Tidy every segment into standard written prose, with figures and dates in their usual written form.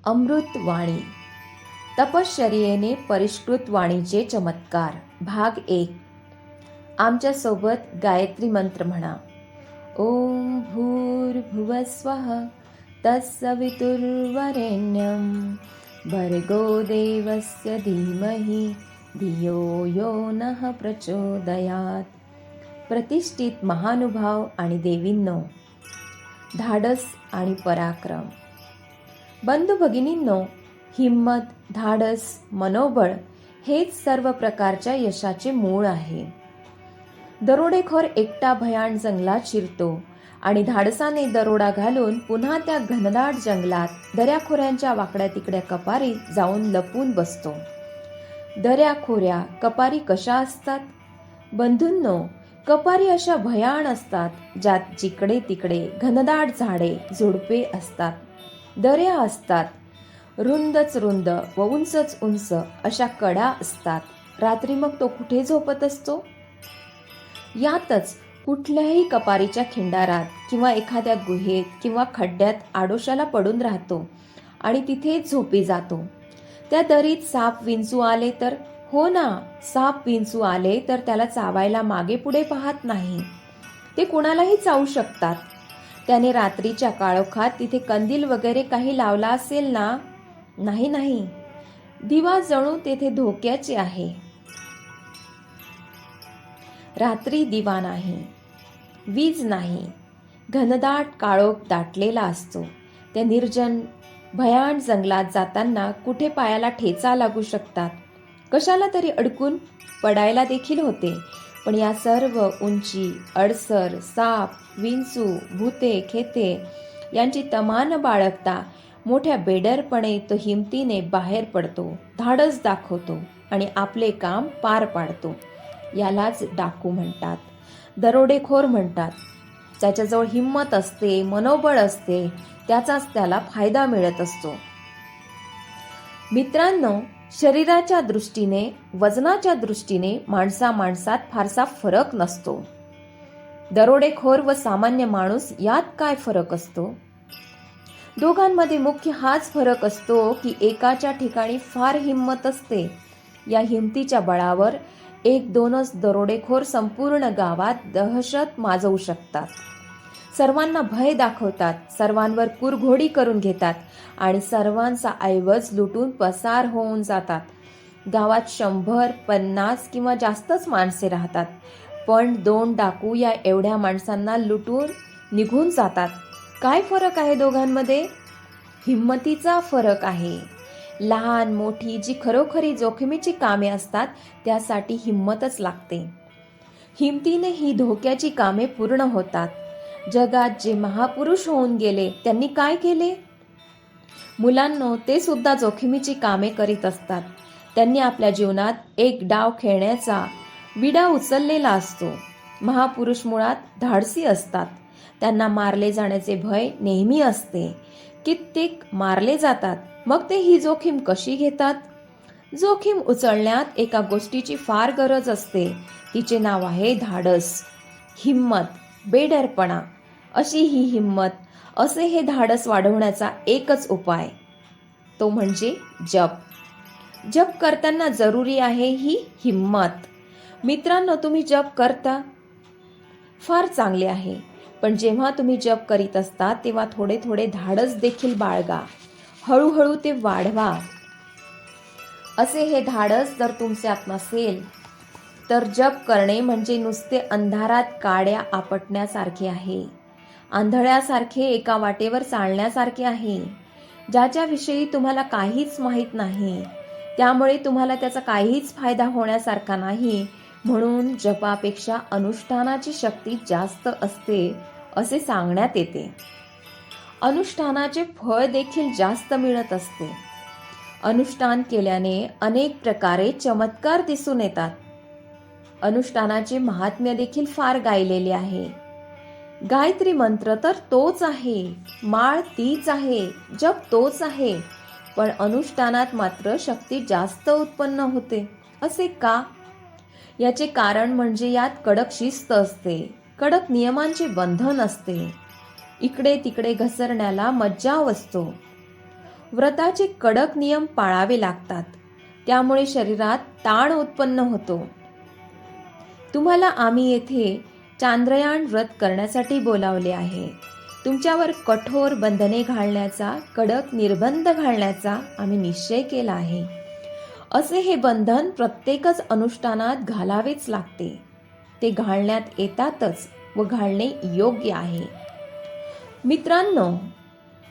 अमृतवाणी तपश्चर्येने परिष्कृत वाणीचे चमत्कार भाग 1. आमच्या सोबत गायत्री मंत्र म्हणा. ओम भूर्भुवस्वः तत्सवितुर्वरेण्यं भर्गो देवस्य धीमहि धियो यो नः प्रचोदयात. प्रतिष्ठित महानुभाव आणि देवींनो, धाडस आणि पराक्रम. बंधू भगिनींनो, हिम्मत, धाडस, मनोबळ हेच सर्व प्रकारच्या यशाचे मूळ आहे. दरोडेखोर एकटा भयाण जंगलात शिरतो आणि धाडसाने दरोडा घालून पुन्हा त्या घनदाट जंगलात दऱ्याखोऱ्यांच्या वाकड्या तिकड्या कपारीत जाऊन लपून बसतो. दऱ्याखोऱ्या कपारी कशा असतात? बंधूंनो, कपारी अशा भयाण असतात ज्यात जिकडे तिकडे घनदाट झाडे झुडपे असतात, दऱ्या असतात, रुंदच रुंद व उंचच उंच अशा कडा असतात. रात्री मग तो कुठे झोपत असतो? यातच कुठल्याही कपारीच्या खिंडारात किंवा एखाद्या गुहेत किंवा खड्ड्यात आडोशाला पडून राहतो आणि तिथेच झोपी जातो. त्या दरीत साप विंचू आले तर, हो ना, साप विंचू आले तर त्याला चावायला मागे पुढे पाहत नाही. ते कुणालाही चावू शकतात. त्याने रात्रीच्या काळोखात तिथे कंदील वगैरे काही लावला असेल ना? नाही, दिवा जणू तेथे धोक्याचे आहे. रात्री दिवा नाही, वीज नाही, घनदाट काळोख दाटलेला असतो. त्या निर्जन भयाण जंगलात जाताना कुठे पायाला ठेचा लागू शकतात, कशाला तरी अडकून पडायला देखील होते. पण या सर्व उंची, अडसर, साप, विंचू, भूते, खेते यांची तमान बाळगता मोठ्या बेडरपणे तो हिमतीने बाहेर पडतो, धाडस दाखवतो आणि आपले काम पार पाडतो. यालाच डाकू म्हणतात, दरोडेखोर म्हणतात. ज्याच्याजवळ हिम्मत असते, मनोबळ असते, त्याचाच त्याला फायदा मिळत असतो. मित्रांनो, शरीराच्या दृष्टीने, वजनाच्या दृष्टीने माणसात फारसा फरक नसतो. दरोडेखोर व सामान्य माणूस यात काय फरक असतो? दोघांमध्ये मुख्य हाच फरक असतो की एकाच्या ठिकाणी फार हिंमत असते. या हिमतीच्या बळावर 1-2च दरोडेखोर संपूर्ण गावात दहशत माजवू शकतात. सर्वांना भय दाखवतात, सर्वांवर कुरघोडी करून घेतात आणि सर्वांचा ऐवज लुटून पसार होऊन जातात. गावात 100, 50 किंवा जास्तच माणसे राहतात, पण 2 डाकू या एवढ्या माणसांना लुटून निघून जातात. काय फरक आहे दोघांमध्ये? हिम्मतीचा फरक आहे. लहान मोठी जी खरोखरी जोखमीची कामे असतात त्यासाठी हिम्मतच लागते. हिमतीने ही धोक्याची कामे पूर्ण होतात. जगात जे महापुरुष होऊन गेले त्यांनी काय केले? मुलांनो, ते सुद्धा जोखमीची कामे करीत असतात. त्यांनी आपल्या जीवनात एक डाव खेळण्याचा विडा उचललेला असतो. महापुरुष मुळात धाडसी असतात. त्यांना मारले जाण्याचे भय नेहमी असते. कित्येक मारले जातात, मग ते ही जोखीम कशी घेतात? जोखीम उचलण्यात एका गोष्टीची फार गरज असते. तिचे नाव आहे धाडस, हिम्मत, बेडरपणा. अशी ही हिम्मत, असे हे धाडस वाढवण्याचा एकच उपाय, तो म्हणजे जप. जप करताना जरुरी आहे ही हिम्मत. मित्रांनो, तुम्ही जप करता, फार चांगले आहे. पण जेव्हा तुम्ही जप करीत असता तेव्हा थोडे थोडे धाडस देखील बाळगा, हळूहळू ते वाढवा. असे हे धाडस जर तुमच्यात नसेल तर जप करणे म्हणजे नुसते अंधारात काड्या आपटण्यासारखे आहे, आंधळ्यासारखे एका वाटेवर चालण्यासारखे आहे, ज्याच्याविषयी तुम्हाला काहीच माहीत नाही, त्यामुळे तुम्हाला त्याचा काहीच फायदा होण्यासारखा नाही. म्हणून जपापेक्षा अनुष्ठानाची शक्ती जास्त असते असे सांगण्यात येते. अनुष्ठानाचे फळ देखील जास्त मिळत असते. अनुष्ठान केल्याने अनेक प्रकारे चमत्कार दिसून येतात. अनुष्ठानाचे महात्म्य देखील फार गायलेले आहे. गायत्री मंत्र तर तोच आहे, माळ तीच आहे, जप तोच आहे, पण अनुष्ठानात मात्र शक्ती जास्त उत्पन्न होते. असे का? याचे कारण म्हणजे यात कडक शिस्त असते, कडक नियमांचे बंधन असते. इकडे तिकडे घसरण्याला मज्जाव असतो. व्रताचे कडक नियम पाळावे लागतात. त्यामुळे शरीरात ताण उत्पन्न होतो. तुम्हाला आम्ही येथे चांद्रयान व्रत करण्यासाठी बोलावले आहे. तुमच्यावर कठोर बंधने घालण्याचा, कडक निर्बंध घालण्याचा आम्ही निश्चय केला आहे. असे हे बंधन प्रत्येकच अनुष्ठानात घालावेच लागते. ते घालण्यात येतातच व घालणे योग्य आहे. मित्रांनो,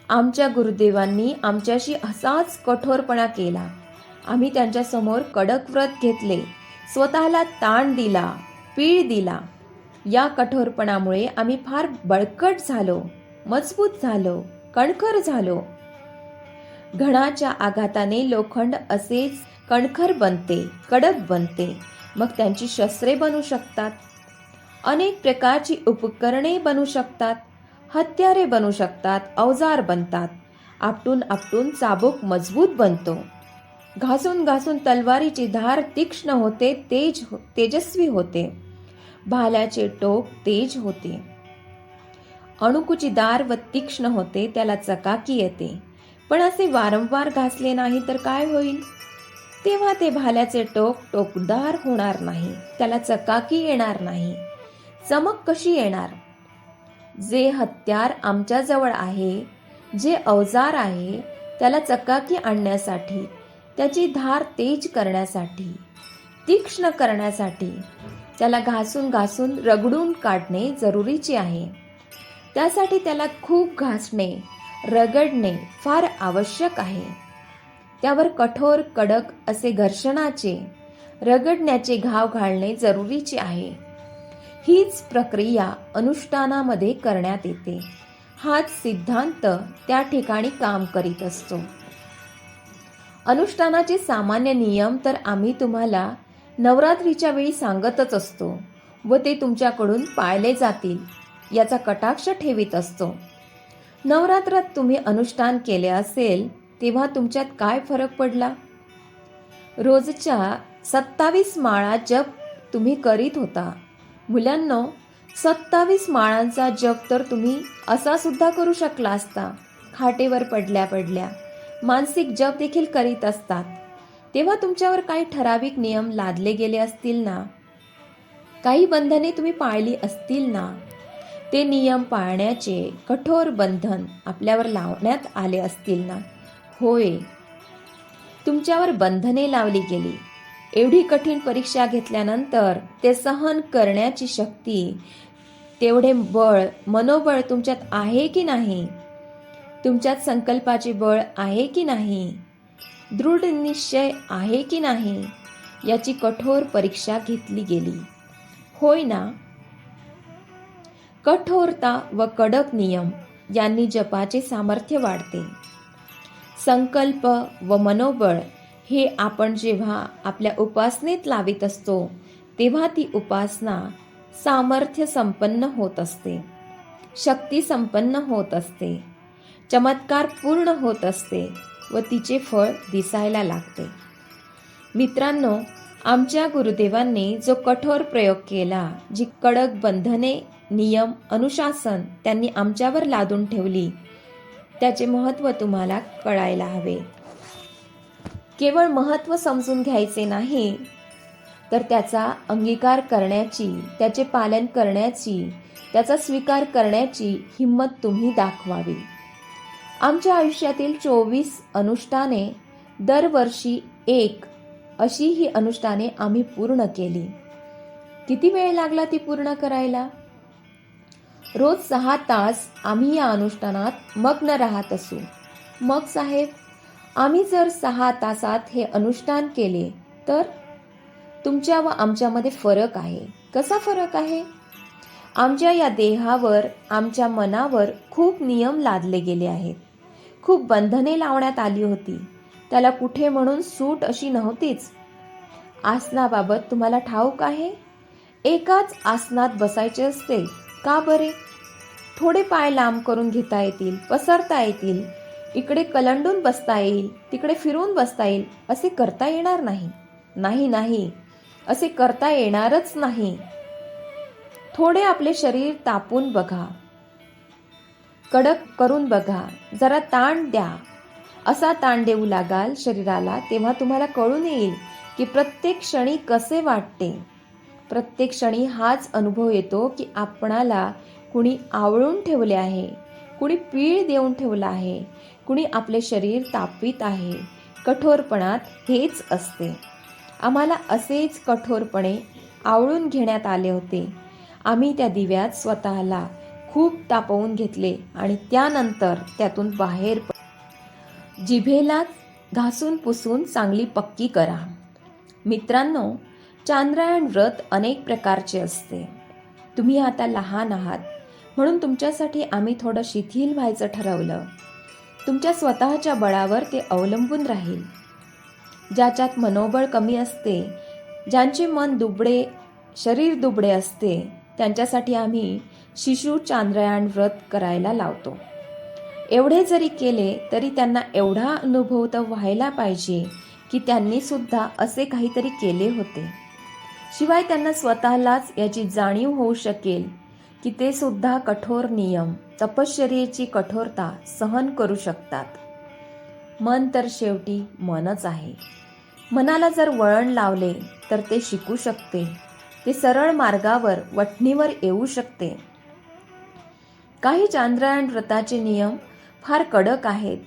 आमच्या गुरुदेवांनी आमच्याशी असाच कठोरपणा केला. आम्ही त्यांच्यासमोर कडक व्रत घेतले, स्वतःला ताण दिला, पीळ दिला. या कठोरपणामुळे आम्ही फार बळकट झालो, मजबूत झालो, कणखर झालो. घणाच्या आघाताने लोखंड असेच कणखर बनते, कडक बनते. मग त्यांची शस्त्रे बनू शकतात, अनेक प्रकारची उपकरणे बनू शकतात, हत्यारे बनू शकतात, अवजार बनतात. आपटून आपटून चाबूक मजबूत बनतो. घासून घासून तलवारीची धार तीक्ष्ण होते, तेजस्वी होते. भाल्याचे टोक तेज होते. अणुकुची दार व तीक्ष्ण होते, त्याला चकाकी येते. पण असे वारंवार घासले नाही तर काय होईल? तेव्हा ते भाल्याचे टोक टोकदार होणार नाही, त्याला चकाकी येणार नाही. चमक कशी येणार? जे हत्यार आमच्याजवळ आहे, जे अवजार आहे, त्याला चकाकी आणण्यासाठी, त्याची धार तेज करण्यासाठी, तीक्ष्ण करण्यासाठी त्याला घासून घासून रगडून काढणे जरुरीचे आहे. त्यासाठी त्याला खूप घासणे, रगडणे फार आवश्यक आहे. त्यावर कठोर कडक असे घर्षणाचे, रगडण्याचे घाव घालणे जरुरीचे आहे. हीच प्रक्रिया अनुष्ठानामध्ये करण्यात येते. हाच सिद्धांत त्या ठिकाणी काम करीत असतो. अनुष्ठानाचे सामान्य नियम तर आम्ही तुम्हाला नवरात्रीच्या वेळी सांगतच असतो व ते तुमच्याकडून पाळले जातील याचा कटाक्ष ठेवीत असतो. नवरात्रात तुम्ही अनुष्ठान केले असेल तेव्हा तुमच्यात काय फरक पडला? रोजच्या 27 माळा जप तुम्ही करीत होता. मुलांनो, 27 माळांचा जप तर तुम्ही असा सुद्धा करू शकला असता. खाटेवर पडल्या पडल्या मानसिक जप देखील करीत असतात. तेव्हा तुमच्यावर काही ठराविक नियम लादले गेले असतील ना? काही बंधने तुम्ही पाळली असतील ना? ते नियम पाळण्याचे कठोर बंधन आपल्यावर लावण्यात आले असतील ना? होय, तुमच्यावर बंधने लावली गेली. एवढी कठीण परीक्षा घेतल्यानंतर ते सहन करण्याची शक्ती, तेवढे बळ, मनोबळ तुमच्यात आहे की नाही? तुमच्यात संकल्पाचे बळ आहे की नाही? दृढ निश्चय आहे की नाही? याची कठोर परीक्षा घेतली गेली. होय ना? कठोरता व कडक नियम यांनी जपाचे सामर्थ्य वाढते. संकल्प व मनोबळ हे आपण जेव्हा आपल्या उपासनेत लावित असतो तेव्हा ती उपासना सामर्थ्य संपन्न होत असते, शक्ती संपन्न होत असते, चमत्कार पूर्ण होत असते व तिचे फळ दिसायला लागते. मित्रांनो, आमच्या गुरुदेवांनी जो कठोर प्रयोग केला, जी कडक बंधने, नियम, अनुशासन त्यांनी आमच्यावर लादून ठेवली, त्याचे महत्त्व तुम्हाला कळायला हवे. केवळ महत्त्व समजून घ्यायचे नाही, तर त्याचा अंगीकार करण्याची, त्याचे पालन करण्याची, त्याचा स्वीकार करण्याची हिंमत तुम्ही दाखवावी. आमच्या आयुष्यातील 24 अनुष्ठाने दरवर्षी एक अशी ही अनुष्ठाने आम्ही पूर्ण केली. किती वेळ लागला ती पूर्ण करायला? रोज 6 तास आम्ही या अनुष्ठानात मग्न राहत असू. मग साहेब, आम्ही जर 6 तासात हे अनुष्ठान केले तर तुमच्या व आमच्यामध्ये फरक आहे. कसा फरक आहे? आमच्या या देहावर, आमच्या मनावर खूप नियम लादले गेले आहेत. खूप बंधने लावण्यात आली होती. त्याला कुठे म्हणून सूट अशी नव्हतीच. आसनाबाबत तुम्हाला ठाऊक आहे? एकाच आसनात बसायचे असते. का बरे? थोडे पाय लांब करून घेता येतील, पसरता येतील, इकडे कलंडून बसता येईल, तिकडे फिरून बसता येईल. असे करता येणार नाही. नाही नाही, असे करता येणारच नाही. थोडे आपले शरीर तापून बघा, कडक करून बघा, जरा ताण द्या. असा ताण देऊ लागाल शरीराला, तेव्हा तुम्हाला कळून येईल की प्रत्येक क्षणी कसे वाटते. प्रत्येक क्षणी हाच अनुभव येतो की आपणाला कुणी आवळून ठेवले आहे, कुणी पीळ देऊन ठेवलं आहे, कुणी आपले शरीर तापवीत आहे. कठोरपणात हेच असते. आम्हाला असेच कठोरपणे आवळून घेण्यात आले होते. आम्ही त्या दिव्यात स्वतःला खूप तापवून घेतले आणि त्यानंतर त्यातून बाहेर जिभेला घासून पुसून चांगली पक्की करा. मित्रांनो, चांद्रायण व्रत अनेक प्रकारचे असते. तुम्ही आता लहान आहात म्हणून तुमच्यासाठी आम्ही थोडं शिथिल व्हायचं ठरवलं. तुमच्या स्वतःच्या बळावर ते अवलंबून राहील. ज्याच्यात मनोबळ कमी असते, ज्यांचे मन दुबळे, शरीर दुबळे असते, त्यांच्यासाठी आम्ही शिशु चांद्रयान व्रत करायला लावतो. एवढे जरी केले तरी त्यांना एवढा अनुभव तर व्हायला पाहिजे की त्यांनी सुद्धा असे काहीतरी केले होते. शिवाय त्यांना स्वतःलाच याची जाणीव होऊ शकेल की ते सुद्धा कठोर नियम, तपश्चर्येची कठोरता सहन करू शकतात. मन तर शेवटी मनच आहे. मनाला जर वळण लावले तर ते शिकू शकते. ते सरळ मार्गावर, वठणीवर येऊ शकते. काही चांद्रायण व्रताचे नियम फार कडक आहेत.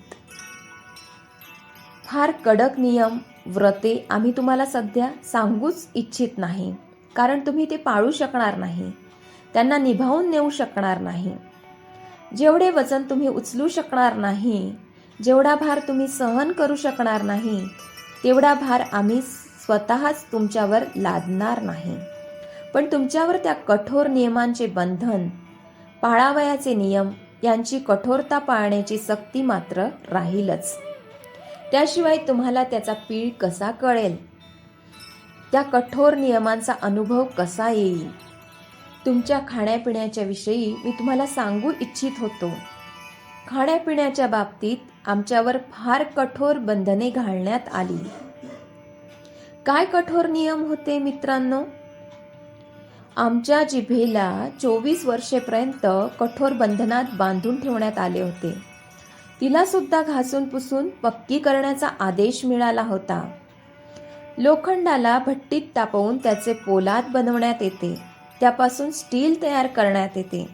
फार कडक नियम, व्रते आम्ही तुम्हाला सध्या सांगूच इच्छित नाही, कारण तुम्ही ते पाळू शकणार नाही, त्यांना निभावून नेऊ शकणार नाही. जेवढे वजन तुम्ही उचलू शकणार नाही, जेवढा भार तुम्ही सहन करू शकणार नाही, तेवढा भार आम्ही स्वतःच तुमच्यावर लादणार नाही. पण तुमच्यावर त्या कठोर नियमांचे बंधन, पाळावयाचे नियम यांची कठोरता पाळण्याची सक्ती मात्र राहीलच. त्याशिवाय तुम्हाला त्याचा पीळ कसा कळेल, त्या कठोर नियमांचा अनुभव कसा येईल. तुमच्या खाण्यापिण्याच्या विषयी मी तुम्हाला सांगू इच्छित होतो. खाण्यापिण्याच्या बाबतीत आमच्यावर फार कठोर बंधने घालण्यात आली. काय कठोर नियम होते मित्रांनो? आमच्या जिभेला 24 वर्षेपर्यंत कठोर बंधनात बांधून ठेवण्यात आले होते. तिला सुद्धा घासून पुसून पक्की करण्याचा आदेश मिळाला होता. लोखंडाला भट्टीत तापवून त्याचे पोलाद बनवण्यात येते. त्यापासून स्टील तयार करण्यात येते.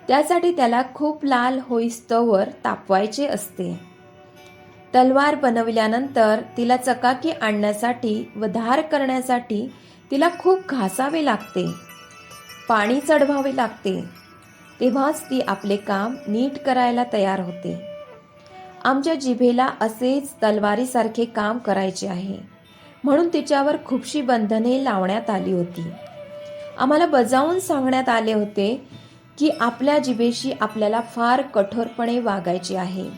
त्यासाठी त्याला खूप लाल होईस्तोवर तापवायचे असते. तलवार बनविल्यानंतर तिला चकाकी आणण्यासाठी व धार करण्यासाठी तिला खूप घासावे लागते, पाणी चढवावे लागते. तेव्हाच ती आपले काम नीट करायला तयार होते. आमच्या जिभेला असेच तलवारीसारखे काम करायचे आहे, म्हणून तिच्यावर खूपशी बंधने लावण्यात आली होती. आम्हाला बजावून सांगण्यात आले होते की आपल्या जिभेशी आपल्याला फार कठोरपणे वागायचे आहे,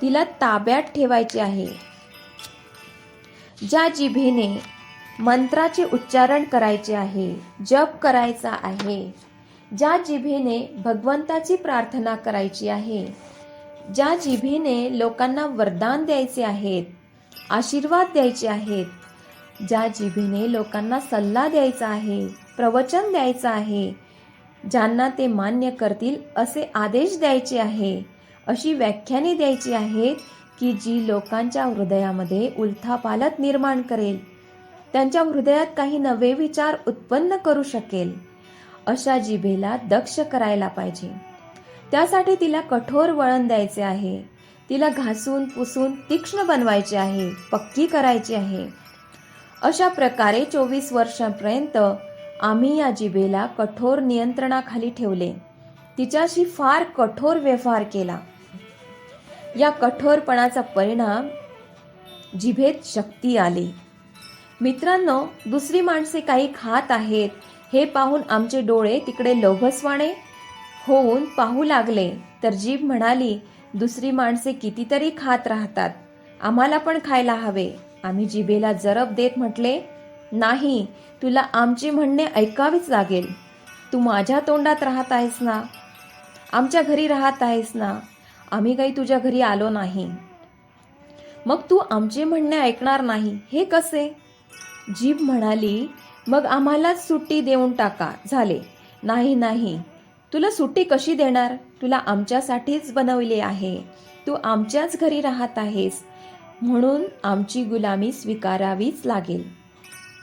तिला ताब्यात ठेवायचे आहे. ज्या जिभेने मंत्राचे उच्चारण करायचे आहे, जप करायचा आहे, ज्या जिभेने भगवंताची प्रार्थना करायची आहे, ज्या जिभेने लोकांना वरदान द्यायचे आहेत, आशीर्वाद द्यायचे आहेत, ज्या जिभेने लोकांना सल्ला द्यायचा आहे, प्रवचन द्यायचं आहे, ज्यांना ते मान्य करतील असे आदेश द्यायचे आहे, अशी व्याख्याने द्यायची आहेत की जी लोकांच्या हृदयामध्ये उलथापालथ निर्माण करेल, त्यांच्या हृदयात काही नवे विचार उत्पन्न करू शकेल. अशा जिभेला दक्ष करायला पाहिजे. त्यासाठी तिला कठोर वळण द्यायचे आहे. तिला घासून पुसून तीक्ष्ण बनवायचे आहे, पक्की करायची आहे. अशा प्रकारे 24 वर्षांपर्यंत आम्ही या जिभेला कठोर नियंत्रणाखाली ठेवले. तिच्याशी फार कठोर व्यवहार केला. या कठोरपणाचा परिणाम जिभेत शक्ती आली. मित्रांनो, दुसरी माणसे काही खात आहेत हे पाहून आमचे डोळे तिकडे लोभसवाणे होऊन पाहू लागले. तर जीभ म्हणाली, दुसरी माणसे कितीतरी खात राहतात, आम्हाला पण खायला हवे. आम्ही जिभेला जरब देत म्हटले, नाही, तुला आमचे म्हणणे ऐकावेच लागेल. तू माझ्या तोंडात राहत आहेस ना, आमच्या घरी राहत आहेस ना, आम्ही काही तुझ्या घरी आलो नाही, मग तू आमचे म्हणणे ऐकणार नाही हे कसे? जीभ म्हणाली, मग आम्हालाच सुट्टी देऊन टाका, झाले. नाही नाही, तुला सुट्टी कशी देणार? तुला आमच्यासाठीच बनवले आहे. तू आमच्याच घरी राहत आहेस, म्हणून आमची गुलामी स्वीकारावीच लागेल.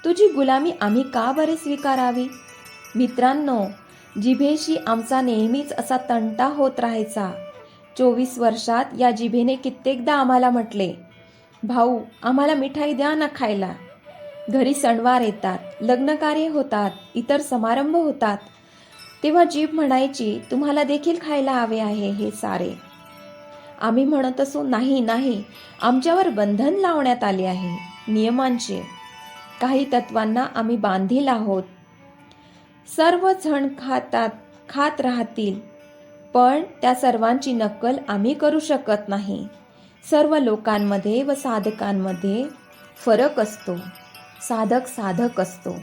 तुझी गुलामी आम्ही का बरे स्वीकारावी? मित्रांनो, जिभेशी आमचा नेहमीच असा तंटा होत राहायचा. 24 वर्षात या जिभेने कित्येकदा आम्हाला म्हटले, भाऊ आम्हाला मिठाई द्या ना खायला. घरी सणवार येतात, लग्नकार्य होतात, इतर समारंभ होतात, तेव्हा जीभ म्हणायची, तुम्हाला देखील खायला हवे आहे हे सारे. आम्ही म्हणत असो, नाही नाही, आमच्यावर बंधन लावण्यात आले आहे नियमांचे. काही तत्वांना आम्ही बांधील आहोत. सर्व जण खात राहतील, पण त्या सर्वांची नक्कल आम्ही करू शकत नाही. सर्व लोकांमध्ये व साधकांमध्ये फरक असतो. साधक साधक असतो,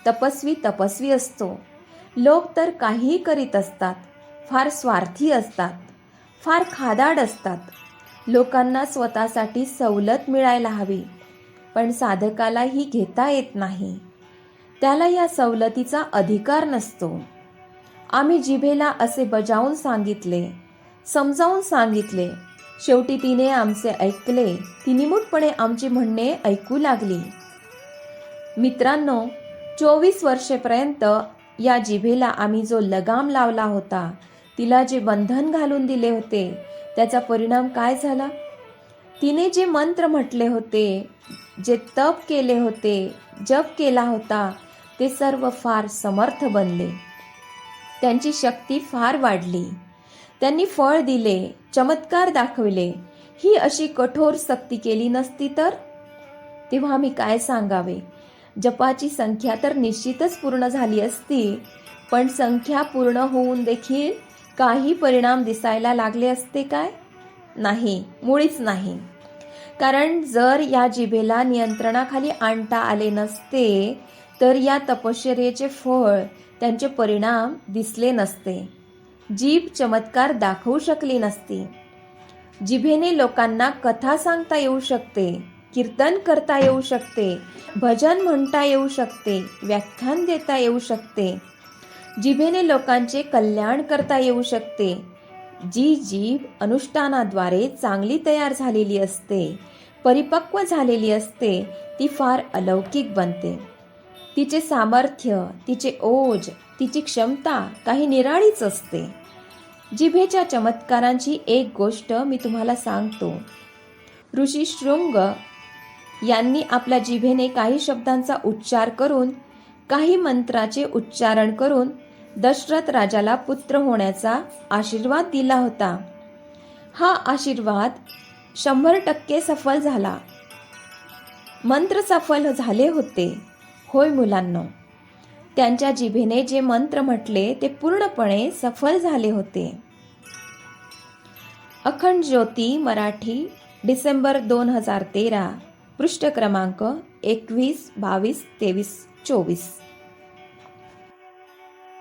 तपस्वी तपस्वी असतो. लोक तर काहीही करीत असतात, फार स्वार्थी असतात, फार खादाड असतात. लोकांना स्वतःसाठी सवलत मिळायला हवी, पण साधकाला ही घेता येत नाही. त्याला या सवलतीचा अधिकार नसतो. आम्ही जिभेला असे बजावून सांगितले, समजावून सांगितले. शेवटी तिने आमचे ऐकले. ती निमूटपणे आमची म्हणणे ऐकू लागली. मित्रांनो, 24 वर्षेपर्यंत या जिभेला आम्ही जो लगाम लावला होता, तिला जे बंधन घालून दिले होते, त्याचा परिणाम काय झाला? तिने जे मंत्र म्हटले होते, जे तप केले होते, जप केला होता, ते सर्व फार समर्थ बनले. त्यांची शक्ती फार वाढली. त्यांनी फळ दिले, चमत्कार दाखविले. ही अशी कठोर सक्ती केली नसती तर? तेव्हा आम्ही काय सांगावे? जपाची संख्या तर निश्चितच पूर्ण झाली असती, पण संख्या पूर्ण होऊन देखील काही परिणाम दिसायला लागले असते काय? नाही, मुळीच नाही. कारण जर या जिभेला नियंत्रणाखाली आणता आले नसते, तर या तपश्चर्येचे फळ, त्यांचे परिणाम दिसले नसते. जीभ चमत्कार दाखवू शकली नसती. जिभेने लोकांना कथा सांगता येऊ शकते, कीर्तन करता येऊ शकते, भजन म्हणता येऊ शकते, व्याख्यान देता येऊ शकते. जिभेने लोकांचे कल्याण करता येऊ शकते. जी जीभ अनुष्ठानाद्वारे चांगली तयार झालेली असते, परिपक्व झालेली असते, ती फार अलौकिक बनते. तिचे सामर्थ्य, तिचे ओज, तिची क्षमता काही निराळीच असते. जिभेच्या चमत्कारांची एक गोष्ट मी तुम्हाला सांगतो. ऋषी शृंग यांनी आपल्या जिभेने काही शब्दांचा उच्चार करून, काही मंत्राचे उच्चारण करून दशरथ राजाला पुत्र होण्याचा आशीर्वाद दिला होता. हा आशीर्वाद 100% सफल झाला. मंत्र सफल झाले होते. होय मुलांनो, त्यांच्या जिभेने जे मंत्र म्हटले ते पूर्णपणे सफल झाले होते. अखंड ज्योती मराठी, डिसेंबर 2013, पृष्ठ क्रमांक 21, 22, 23, 24.